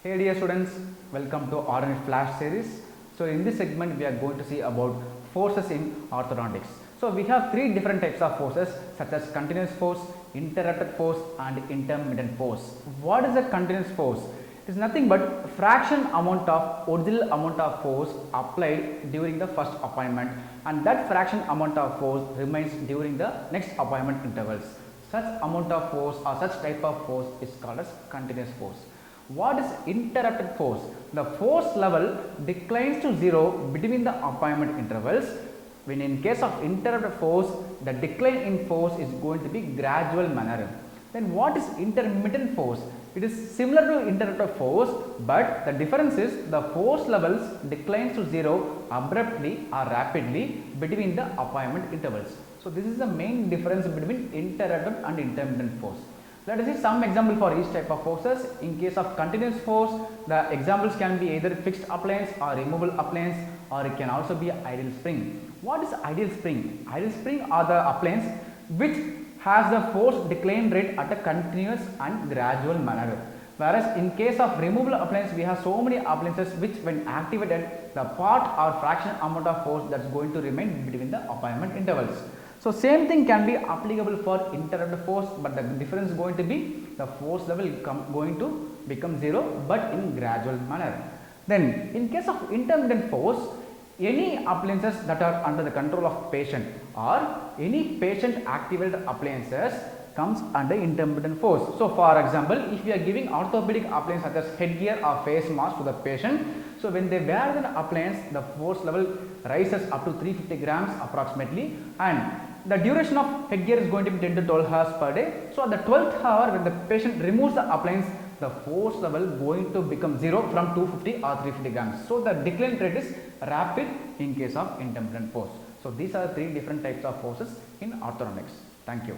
Hey dear students, welcome to Ardent Flash series. So in this segment we are going to see about forces in orthodontics. So we have three different types of forces such as continuous force, interrupted force and intermittent force. What is a continuous force? It is nothing but fraction amount of original amount of force applied during the first appointment, and that fraction amount of force remains during the next appointment intervals. Such amount of force or such type of force is called as continuous force. What is interrupted force? The force level declines to zero between the appointment intervals. When in case of interrupted force, the decline in force is going to be gradual manner. Then what is intermittent force? It is similar to interrupted force, but the difference is the force levels declines to zero abruptly or rapidly between the appointment intervals. So this is the main difference between interrupted and intermittent force. Let us see some example for each type of forces. In case of continuous force, the examples can be either fixed appliance or removable appliance, or it can also be ideal spring. What is ideal spring? Ideal spring are the appliance which has the force decline rate at a continuous and gradual manner. Whereas in case of removable appliance, we have so many appliances which when activated, the part or fraction amount of force that is going to remain between the appointment intervals. So same thing can be applicable for interrupted force, but the difference is going to be the force level going to become zero, but in gradual manner. Then in case of intermittent force, any appliances that are under the control of patient or any patient activated appliances comes under intermittent force. So for example, if we are giving orthopedic appliance such as headgear or face mask to the patient, so when they wear the appliance, the force level rises up to 350 grams approximately, and the duration of headgear is going to be 10 to 12 hours per day. So at the 12th hour, when the patient removes the appliance, the force level going to become zero from 250 or 350 grams. So the decline rate is rapid in case of intermittent force. So these are three different types of forces in orthodontics. Thank you.